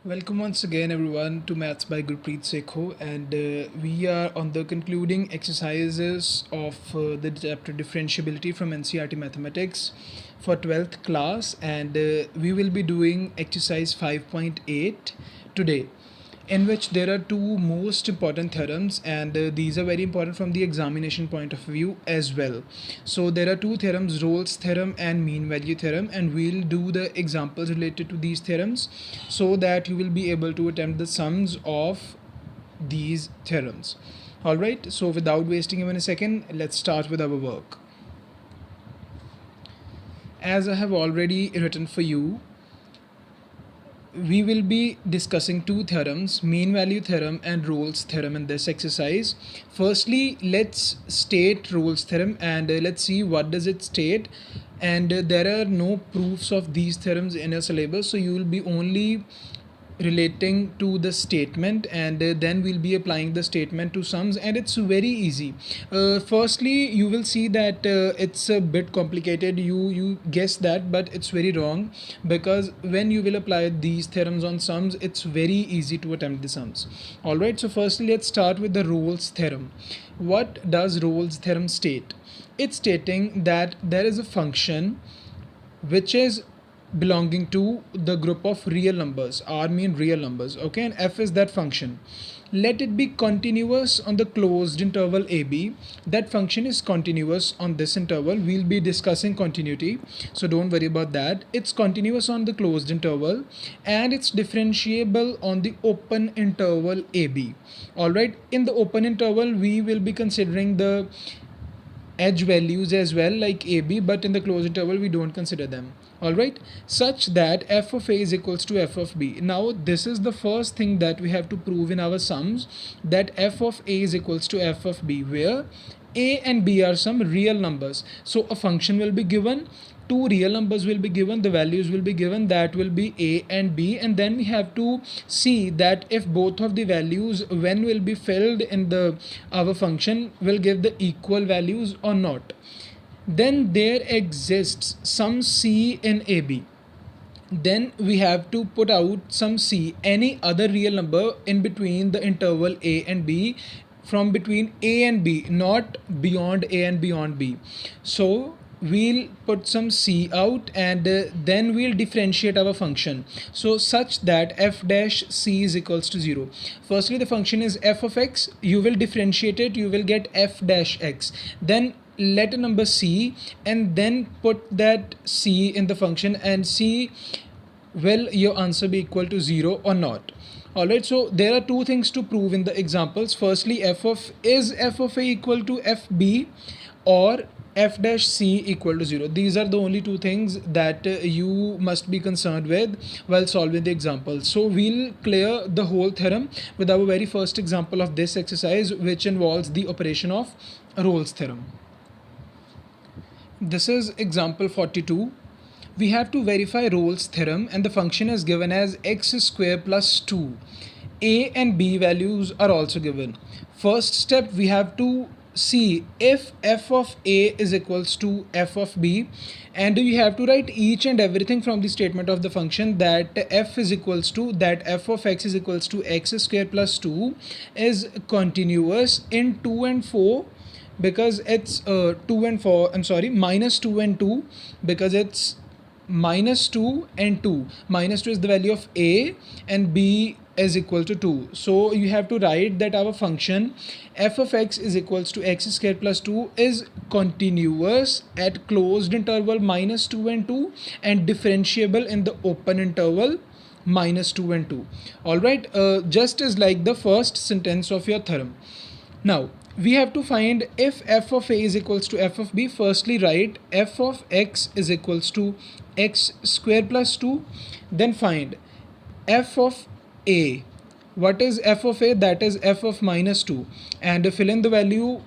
Welcome once again, everyone, to Maths by Gurpreet Sekho, and we are on the concluding exercises of the chapter Differentiability from NCERT Mathematics for 12th class, and we will be doing exercise 5.8 today, in which there are two most important theorems, and these are very important from the examination point of view as well. So there are two theorems, Rolle's theorem and mean value theorem, and we'll do the examples related to these theorems so that you will be able to attempt the sums of these theorems. All right, so without wasting even a second, let's start with our work. As I have already written for you, we will be discussing two theorems, mean value theorem and Rolle's theorem, in this exercise. Firstly, let's state Rolle's theorem, and let's see what does it state. And there are no proofs of these theorems in your syllabus, so you will be only relating to the statement, and then we'll be applying the statement to sums, and it's very easy. Firstly, you will see that it's a bit complicated. You guess that, but it's very wrong, because when you will apply these theorems on sums, it's very easy to attempt the sums. All right, so firstly, let's start with the Rolle's theorem. What does Rolle's theorem state? It's stating that there is a function which is belonging to the group of real numbers. R mean real numbers, okay, and f is that function. Let it be continuous on the closed interval AB. That function is continuous on this interval. We'll be discussing continuity, so don't worry about that. It's continuous on the closed interval, and it's differentiable on the open interval AB. All right, in the open interval we will be considering the edge values as well, like AB, but in the closed interval we don't consider them. All right, such that f of a is equals to f of b. Now this is the first thing that we have to prove in our sums, that f of a is equals to f of b, where a and b are some real numbers. So a function will be given, two real numbers will be given, the values will be given, that will be a and b, and then we have to see that if both of the values when will be filled in the our function will give the equal values or not. Then there exists some c in AB. Then we have to put out some c, any other real number in between the interval a and b, from between a and b, not beyond a and beyond b. So we'll put some c out, and then we'll differentiate our function, so such that f dash c is equals to 0. Firstly, the function is f of x, you will differentiate it, you will get f dash x, then let a number c, and then put that c in the function and see will your answer be equal to 0 or not. Alright, so there are two things to prove in the examples. Firstly, f of a equal to fb, or f dash c equal to 0. These are the only two things that you must be concerned with while solving the example. So we'll clear the whole theorem with our very first example of this exercise, which involves the operation of Rolle's theorem. This is example 42. We have to verify Rolle's theorem, and the function is given as x square plus 2. A and b values are also given. First step, we have to see if f of a is equals to f of b, and we have to write each and everything from the statement of the function, that f is equals to, that f of x is equals to x square plus 2 is continuous in 2 and 4, because it's 2 and 4, I'm sorry, minus 2 and 2, because it's minus 2 and 2. Minus 2 is the value of a, and b is equal to 2. So you have to write that our function f of x is equals to x square plus 2 is continuous at closed interval minus 2 and 2, and differentiable in the open interval minus 2 and 2. Alright, just as like the first sentence of your theorem. Now we have to find if f of a is equals to f of b. Firstly, write f of x is equals to x square plus 2. Then find f of a. What is f of a? That is f of minus 2. And fill in the value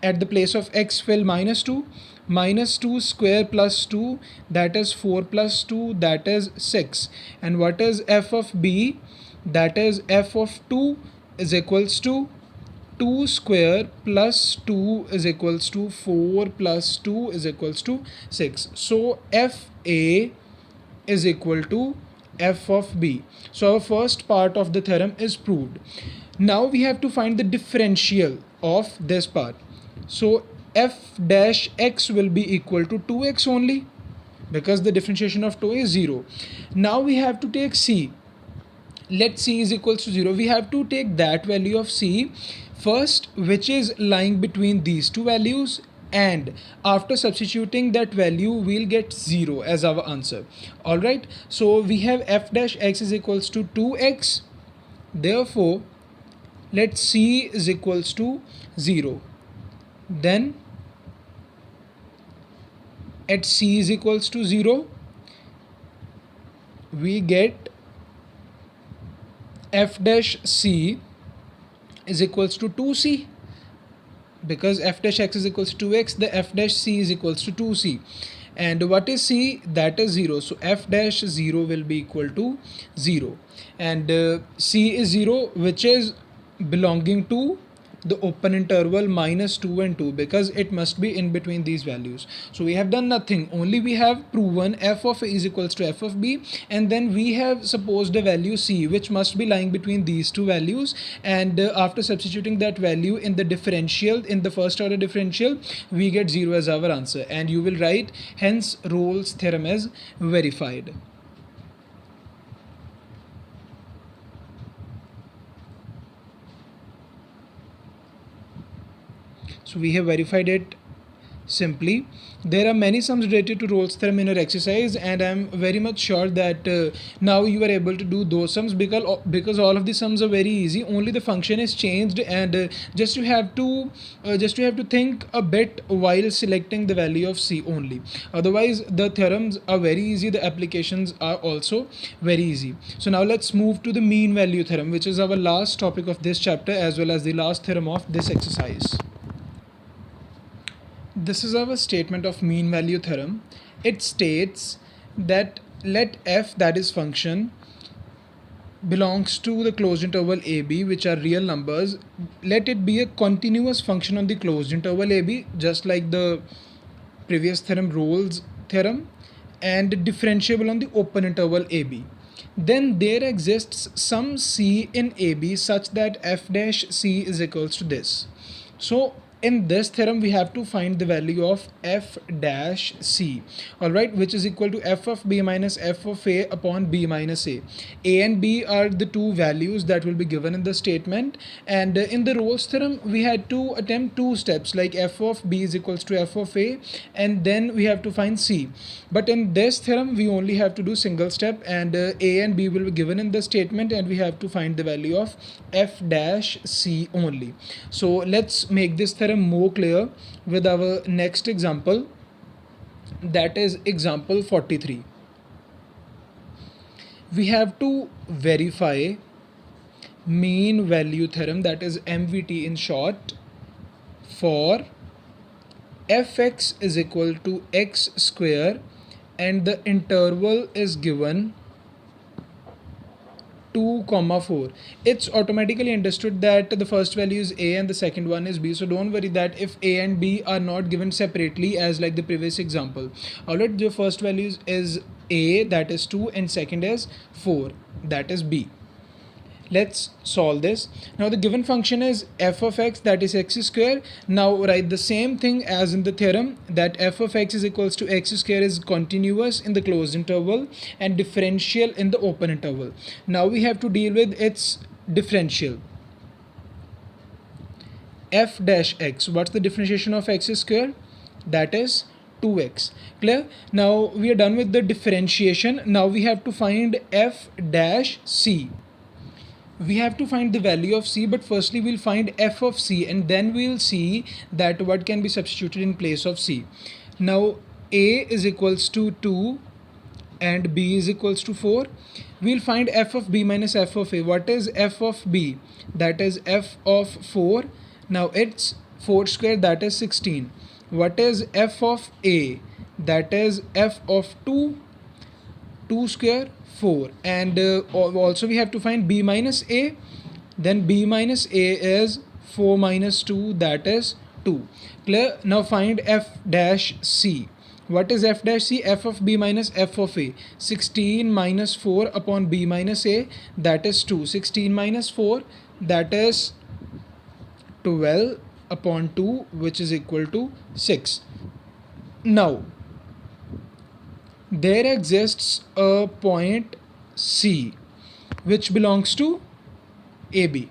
at the place of x, fill minus 2. Minus 2 square plus 2, that is 4 plus 2, that is 6. And what is f of b? That is f of 2 is equals to 2 square plus 2 is equals to 4 plus 2 is equals to 6. So fa is equal to f of b. So our first part of the theorem is proved. Now we have to find the differential of this part. So f dash x will be equal to 2x only, because the differentiation of 2 is 0. Now we have to take c. Let c is equals to 0. We have to take that value of c first, which is lying between these two values, and after substituting that value we'll get 0 as our answer. Alright, so we have f dash x is equals to 2x. Therefore let c is equals to 0. Then at c is equals to 0 we get f dash c is equals to 2c, because f dash x is equals to 2x, the f dash c is equals to 2c. And what is c? That is 0. So f dash 0 will be equal to 0. And c is 0, which is belonging to the open interval minus 2 and 2, because it must be in between these values. So we have done nothing, only we have proven f of a is equals to f of b, and then we have supposed a value c which must be lying between these two values, and after substituting that value in the differential, in the first order differential, we get 0 as our answer, and you will write hence Rolle's theorem is verified. So we have verified it simply. There are many sums related to Rolle's theorem in our exercise, and I'm very much sure that now you are able to do those sums, because all of the sums are very easy. Only the function is changed, and just you have to think a bit while selecting the value of c only. Otherwise the theorems are very easy, the applications are also very easy. So now let's move to the mean value theorem, which is our last topic of this chapter as well as the last theorem of this exercise. This is our statement of mean value theorem. It states that let f, that is function, belongs to the closed interval ab, which are real numbers. Let it be a continuous function on the closed interval ab, just like the previous theorem, Rolle's theorem, and differentiable on the open interval ab. Then there exists some c in ab such that f dash c is equals to this. So in this theorem we have to find the value of f dash c, alright, which is equal to f of b minus f of a upon b minus a. A and b are the two values that will be given in the statement, and in the Rolle's theorem we had to attempt two steps, like f of b is equals to f of a, and then we have to find c. But in this theorem we only have to do single step, and a and b will be given in the statement, and we have to find the value of f dash c only. So let's make this theorem more clear with our next example, that is example 43. We have to verify mean value theorem, that is MVT in short, for fx is equal to x square and the interval is given 2, 4. It's automatically understood that the first value is a and the second one is b, so don't worry that if a and b are not given separately as like the previous example. Alright, the first value is a, that is 2, and second is 4, that is b. Let's solve this. Now the given function is f of x, that is x square. Now write the same thing as in the theorem, that f of x is equals to x square is continuous in the closed interval and differential in the open interval. Now we have to deal with its differential. F dash x, what's the differentiation of x square? That is 2x. Clear? Now we are done with the differentiation. Now we have to find f dash c. We have to find the value of c, but firstly we'll find f of c, and then we'll see that what can be substituted in place of c. Now a is equals to 2 and b is equals to 4. We'll find f of b minus f of a. What is f of b? That is f of 4. Now it's 4 square, that is 16. What is f of a? That is f of 2. 2 square, 4. And also we have to find b minus a. Then b minus a is 4 minus 2, that is 2. Clear? Now find f dash c. What is f dash c? F of b minus f of a. 16 minus 4 upon b minus a, that is 2. 16 minus 4, that is 12 upon 2, which is equal to 6. Now, there exists a point C which belongs to AB.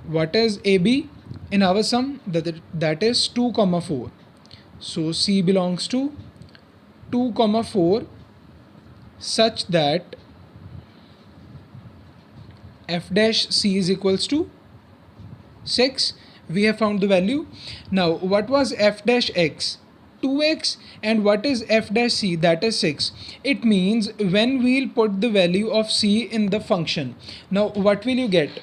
What is AB? In our sum, that is 2 comma 4. So C belongs to 2 comma 4 such that f dash C is equals to 6. We have found the value. Now what was f dash x? 2x. And what is f dash c? That is 6. It means when we'll put the value of c in the function, now what will you get?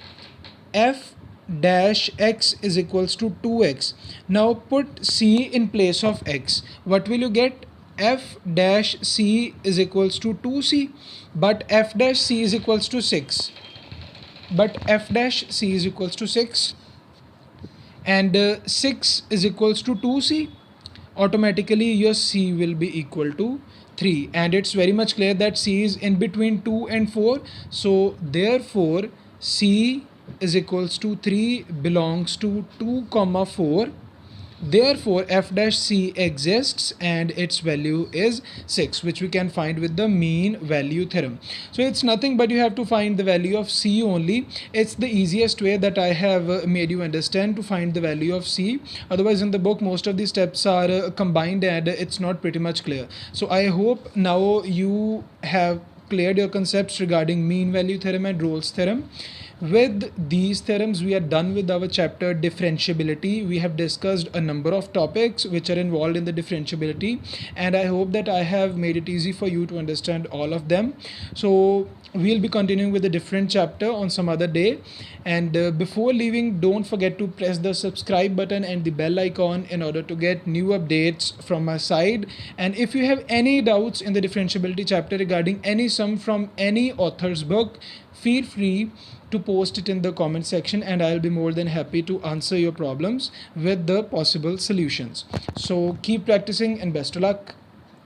F dash x is equals to 2x. Now put c in place of x. What will you get? F dash c is equals to 2c, but f dash c is equals to 6. But f dash c is equals to 6, and 6 is equals to 2c. Automatically your c will be equal to 3, and it's very much clear that c is in between 2 and 4. So therefore c is equals to 3 belongs to 2 comma 4. Therefore f dash c exists and its value is 6, which we can find with the mean value theorem. So it's nothing but you have to find the value of c only. It's the easiest way that I have made you understand to find the value of c. Otherwise in the book most of the steps are combined and it's not pretty much clear. So I hope now you have cleared your concepts regarding mean value theorem and Rolle's theorem. With these theorems, we are done with our chapter differentiability. We have discussed a number of topics which are involved in the differentiability, and I hope that I have made it easy for you to understand all of them. So we'll be continuing with a different chapter on some other day. And before leaving, don't forget to press the subscribe button and the bell icon in order to get new updates from my side. And if you have any doubts in the differentiability chapter regarding any sum from any author's book, feel free to post it in the comment section, and I'll be more than happy to answer your problems with the possible solutions. So keep practicing and best of luck.